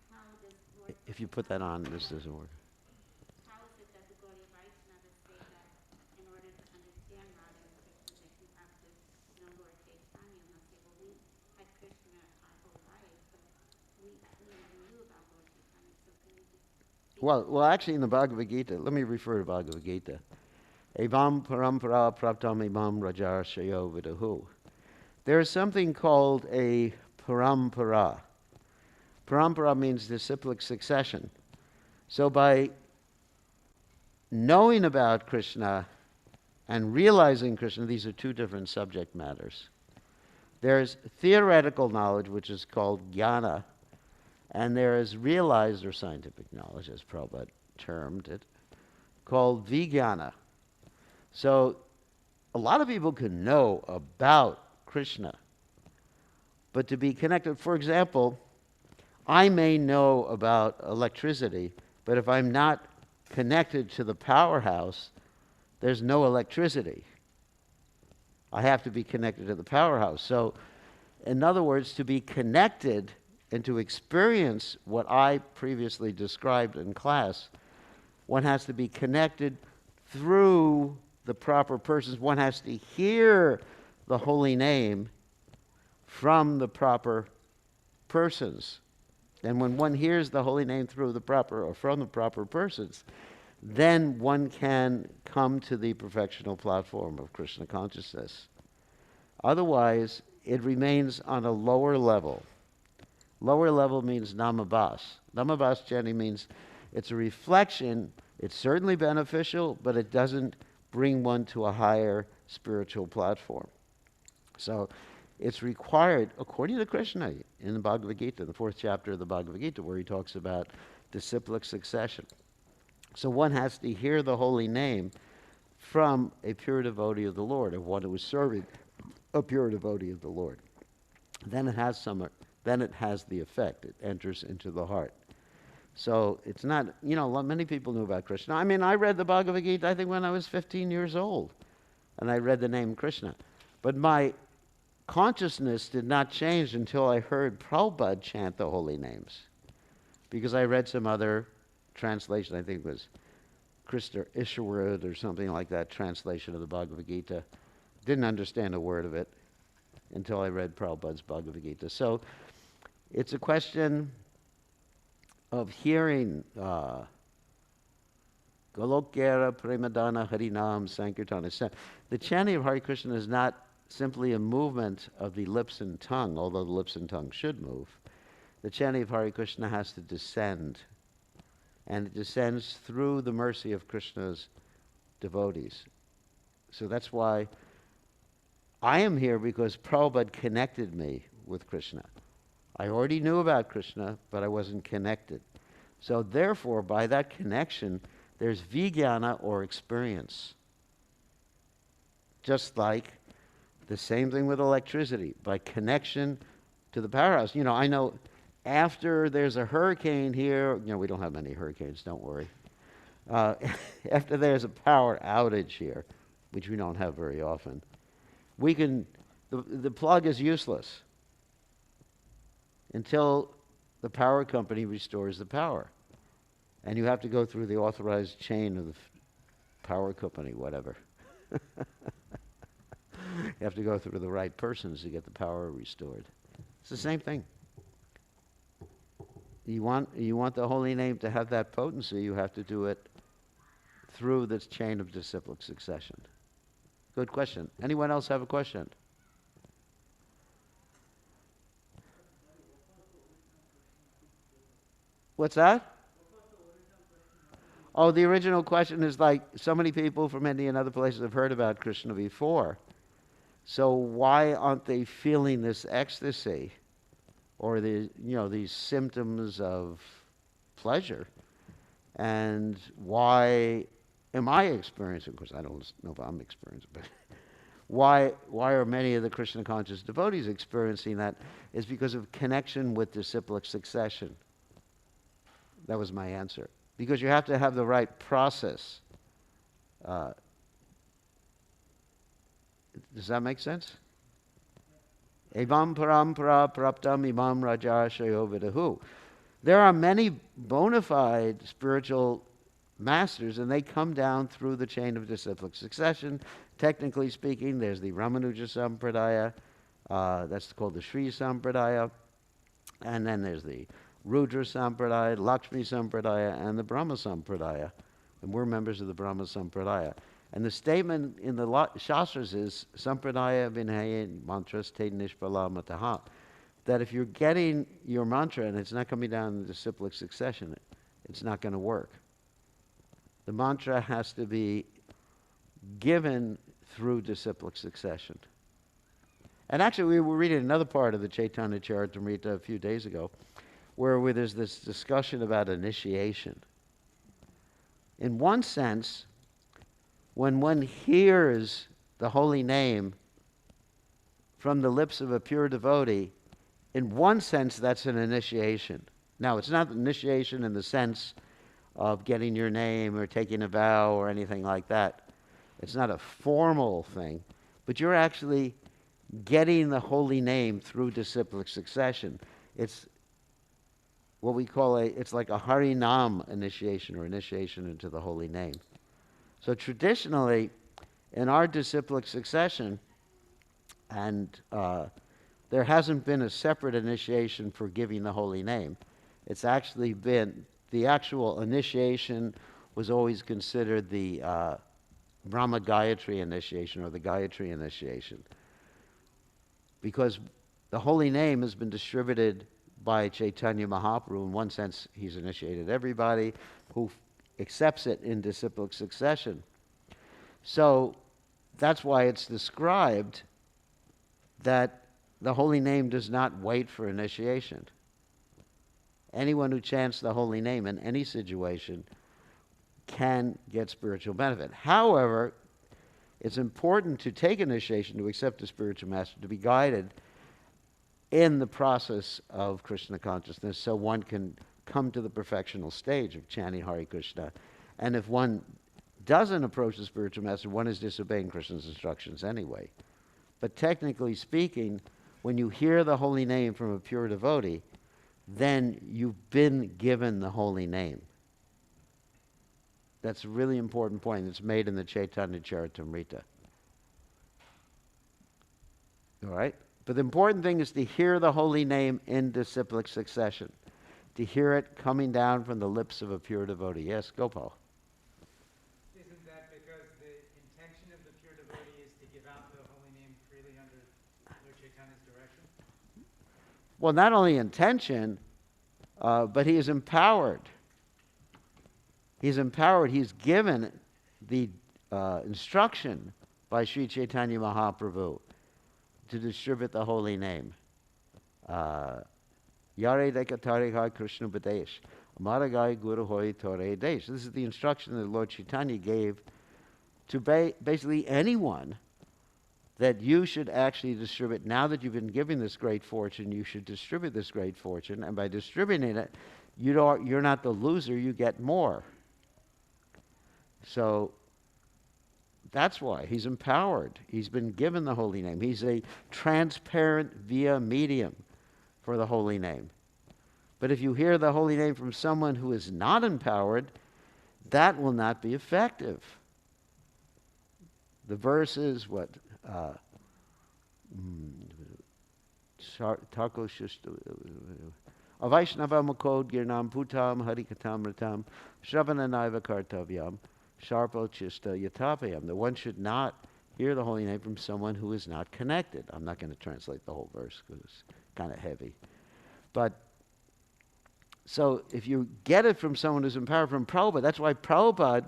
how does Lord If you put that on, this doesn't work. how is it that the Gaudiya Vaishnavas say that in order to understand Radha and Krishna that you have to know Lord Chaitanya? And they'll say, well, we had Krishna our whole life, but we never knew about Lord Chaitanya. So can you just Well, actually, in the Bhagavad Gita, let me refer to Bhagavad Gita. Evam parampara praptam imam rajar shayo vidahu. There is something called a parampara. Parampara means disciplic succession. So by knowing about Krishna and realizing Krishna, these are two different subject matters. There's theoretical knowledge, which is called jnana, and there is realized or scientific knowledge, as Prabhupada termed it, called vijnana. So a lot of people can know about Krishna, but to be connected, for example, I may know about electricity, but if I'm not connected to the powerhouse, there's no electricity. I have to be connected to the powerhouse. So, in other words, to be connected and to experience what I previously described in class, one has to be connected through the proper persons. One has to hear the holy name from the proper persons. And when one hears the holy name through the proper or from the proper persons, then one can come to the perfectional platform of Krishna consciousness. Otherwise, it remains on a lower level. Lower level means namabhas. Namabhas generally means it's a reflection. It's certainly beneficial, but it doesn't bring one to a higher spiritual platform. So it's required, according to Krishna, in the Bhagavad Gita, the 4th chapter of the Bhagavad Gita, where he talks about disciplic succession. So one has to hear the holy name from a pure devotee of the Lord, of one who is serving a pure devotee of the Lord. Then it has the effect. It enters into the heart. So it's not, many people knew about Krishna. I mean, I read the Bhagavad Gita, I think, when I was 15 years old. And I read the name Krishna. But my consciousness did not change until I heard Prabhupada chant the holy names. Because I read some other translation, I think it was Krishna Ishwarad or something like that, translation of the Bhagavad Gita. Didn't understand a word of it until I read Prabhupada's Bhagavad Gita. So it's a question of hearing Golokyara Premadana Harinam Sankirtana. The chanting of Hare Krishna is not simply a movement of the lips and tongue, although the lips and tongue should move. The chanting of Hare Krishna has to descend, and it descends through the mercy of Krishna's devotees. So that's why I am here, because Prabhupada connected me with Krishna. I already knew about Krishna, but I wasn't connected. So therefore, by that connection, there's vijnana, or experience. Just like the same thing with electricity, by connection to the powerhouse. I know after there's a hurricane here, we don't have many hurricanes, don't worry. After there's a power outage here, which we don't have very often, the plug is useless until the power company restores the power. And you have to go through the authorized chain of the power company, whatever. You have to go through the right persons to get the power restored. It's the same thing. You want the holy name to have that potency, you have to do it through this chain of disciplic succession. Good question. Anyone else have a question? What's that? Oh, the original question is like so many people from India and other places have heard about Krishna before. So why aren't they feeling this ecstasy or these symptoms of pleasure? And why am I experiencing, of course I don't know if I'm experiencing, but why are many of the Krishna conscious devotees experiencing that? Is because of connection with disciplic succession. That was my answer. Because you have to have the right process. Does that make sense? Evam parampara praptam imam raja shayo vidahu. There are many bona fide spiritual masters, and they come down through the chain of disciplic succession. Technically speaking, there's the Ramanuja Sampradaya, that's called the Sri Sampradaya, and then there's the Rudra Sampradaya, Lakshmi Sampradaya, and the Brahma Sampradaya. And we're members of the Brahma Sampradaya. And the statement in the Shastras is, Sampradaya vinhaya mantras te nishpala mataha. That if you're getting your mantra and it's not coming down in disciplic succession, it's not going to work. The mantra has to be given through disciplic succession. And actually, we were reading another part of the Caitanya Charitamrita a few days ago, where there's this discussion about initiation. In one sense, when one hears the holy name from the lips of a pure devotee, in one sense, that's an initiation. Now, it's not initiation in the sense of getting your name or taking a vow or anything like that. It's not a formal thing, but you're actually getting the holy name through disciplic succession. It's what we call it's like a Harinam initiation or initiation into the holy name. So traditionally, in our disciplic succession, and there hasn't been a separate initiation for giving the holy name. It's actually been, the actual initiation was always considered the Brahma Gayatri initiation or the Gayatri initiation. Because the holy name has been distributed by Chaitanya Mahaprabhu. In one sense, he's initiated everybody who accepts it in disciplic succession. So that's why it's described that the holy name does not wait for initiation. Anyone who chants the holy name in any situation can get spiritual benefit. However, it's important to take initiation, to accept a spiritual master, to be guided in the process of Krishna consciousness so one can come to the perfectional stage of chanting Hare Krishna. And if one doesn't approach the spiritual master, one is disobeying Krishna's instructions anyway. But technically speaking, when you hear the holy name from a pure devotee, then you've been given the holy name. That's a really important point. It's made in the Caitanya Charitamrita. All right? But the important thing is to hear the holy name in disciplic succession, to hear it coming down from the lips of a pure devotee. Yes, Gopal. Isn't that because the intention of the pure devotee is to give out the holy name freely under Lord Chaitanya's direction? Well, not only intention, but he is empowered. He's empowered. He's given the instruction by Sri Chaitanya Mahaprabhu to distribute the holy name. Yare dekatare Krishna Badesh. Amaragai Guru Hoi Tore Desh. This is the instruction that Lord Chaitanya gave to basically anyone, that you should actually distribute. Now that you've been given this great fortune, you should distribute this great fortune. And by distributing it, you're not the loser, you get more. So that's why he's empowered. He's been given the holy name. He's a transparent via medium for the holy name. But if you hear the holy name from someone who is not empowered, that will not be effective. The verse is what? Avaishnava Mukod Girnam Putam Harikatamratam Shravananaiva Kartavyam Sharpo Chista Yatapayam. The one should not hear the holy name from someone who is not connected. I'm not going to translate the whole verse because it's kind of heavy. But So if you get it from someone who's in power, from Prabhupada, that's why Prabhupada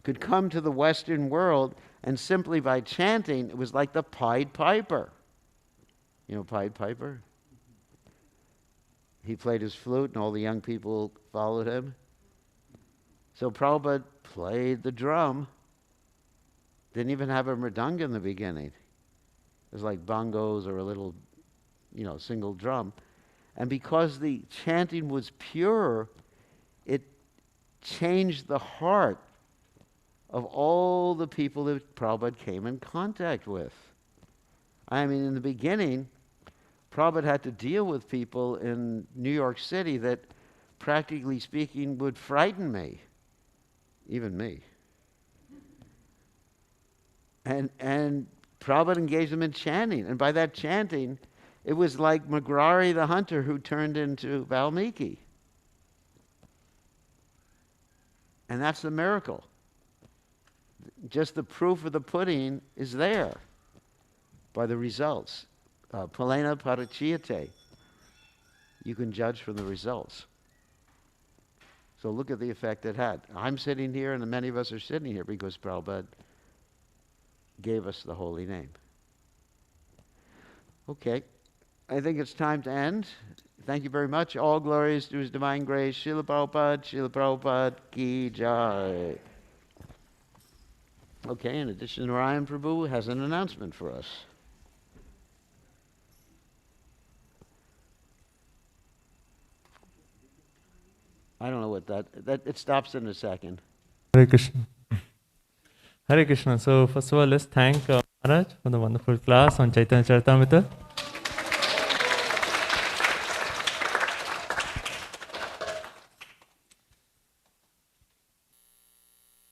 could come to the Western world and simply by chanting, it was like the Pied Piper. You know Pied Piper? He played his flute and all the young people followed him. So Prabhupada played the drum. Didn't even have a mridanga in the beginning. It was like bongos or a little, single drum. And because the chanting was pure, it changed the heart of all the people that Prabhupada came in contact with. I mean, in the beginning, Prabhupada had to deal with people in New York City that, practically speaking, would frighten me. Even me. And Prabhupada engaged them in chanting. And by that chanting, it was like Magrari the hunter who turned into Valmiki. And that's the miracle. Just the proof of the pudding is there by the results. Palena parachiyate. You can judge from the results. So look at the effect it had. I'm sitting here and many of us are sitting here because Prabhupada gave us the holy name. Okay, I think it's time to end. Thank you very much. All glories to His Divine Grace. Srila Prabhupada ki jai. Okay, in addition, Narayan Prabhu has an announcement for us. I don't know what that it stops in a second. Hare Krishna. Hare Krishna. So first of all, let's thank Maharaj for the wonderful class on Caitanya Charitamrita.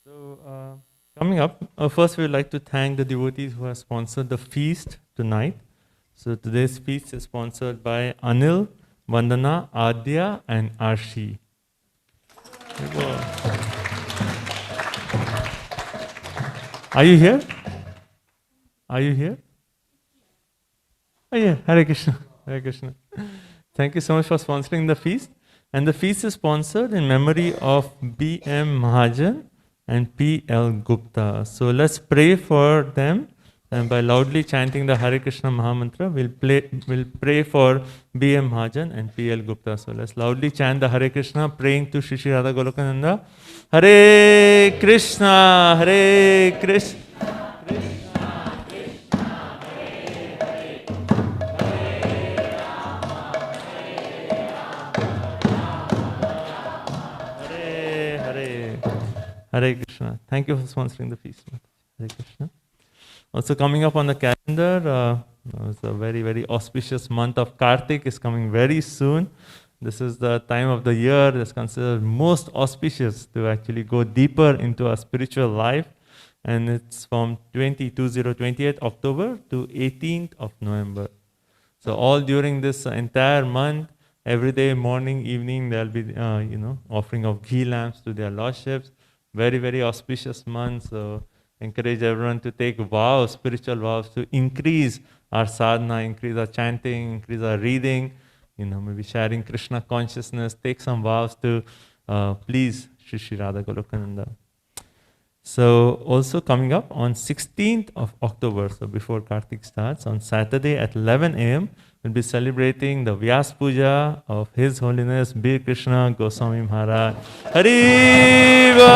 So coming up, first we would like to thank the devotees who have sponsored the feast tonight. So today's feast is sponsored by Anil, Vandana, Adya and Arshi. Are you here? Are you here? Oh yeah, Hare Krishna. Hare Krishna. Thank you so much for sponsoring the feast. And the feast is sponsored in memory of B.M. Mahajan and P.L. Gupta. So let's pray for them. And by loudly chanting the Hare Krishna Mahamantra, we'll pray for B.M. Mahajan and P.L. Gupta. So let's loudly chant the Hare Krishna, praying to Shri Shri Radha Golokananda. Hare Krishna, Hare Krishna. Hare Krishna. Thank you for sponsoring the feast. Hare Krishna. Also coming up on the calendar, it's a very, very auspicious month of Kartik is coming very soon. This is the time of the year that's considered most auspicious to actually go deeper into our spiritual life. And it's from 28th October to 18th of November. So all during this entire month, every day, morning, evening, there'll be, offering of ghee lamps to their lordships. Very, very auspicious month. So encourage everyone to take vows, spiritual vows, to increase our sadhana, increase our chanting, increase our reading, maybe sharing Krishna consciousness, take some vows to please Shri Shri Radha Golokananda. So also coming up on 16th of October, so before Kartik starts, on Saturday at 11 a.m., we'll be celebrating the Vyas Puja of His Holiness Bir Krishna Goswami Maharaj. Haribo!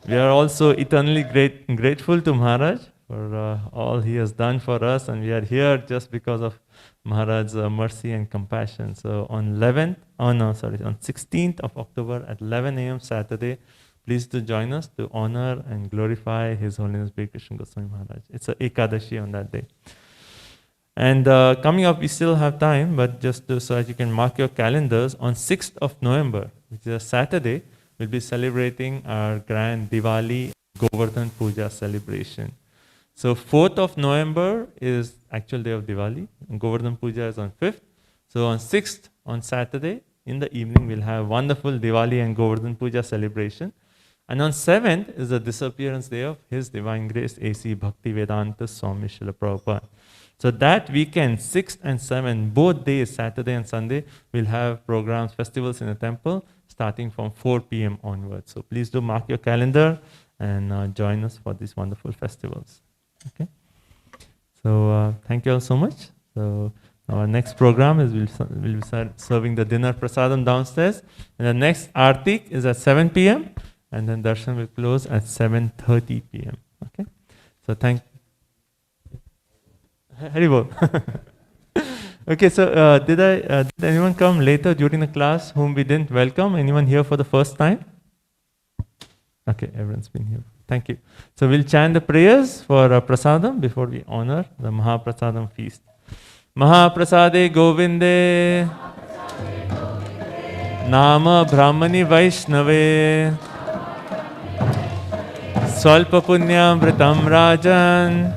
We are also eternally grateful to Maharaj for all he has done for us, and we are here just because of Maharaj's mercy and compassion. So on 16th of October at 11 a.m. Saturday, please to join us to honor and glorify His Holiness Bir Krishna Goswami Maharaj. It's a Ekadashi on that day. And coming up, we still have time, but just so that you can mark your calendars, on 6th of November, which is a Saturday, we'll be celebrating our grand Diwali Govardhan Puja celebration. So 4th of November is actual day of Diwali, and Govardhan Puja is on 5th. So on 6th, on Saturday, in the evening, we'll have wonderful Diwali and Govardhan Puja celebration. And on 7th is the disappearance day of His Divine Grace A.C. Bhaktivedanta Swami Srila Prabhupada. So that weekend, 6th and 7th, both days, Saturday and Sunday, we'll have programs, festivals in the temple, starting from 4 p.m. onwards. So please do mark your calendar and join us for these wonderful festivals. Okay. So thank you all so much. So our next program is we'll be serving the dinner prasadam downstairs, and the next artik is at 7 p.m. and then darshan will close at 7:30 p.m. Okay. So Haribol. Okay, so did anyone come later during the class whom we didn't welcome? Anyone here for the first time? Okay, everyone's been here. Thank you. So we'll chant the prayers for prasadam before we honor the Mahaprasadam feast. Mahaprasade Govinde Nama Brahmani Vaishnave Swalpa Punyamritam Rajan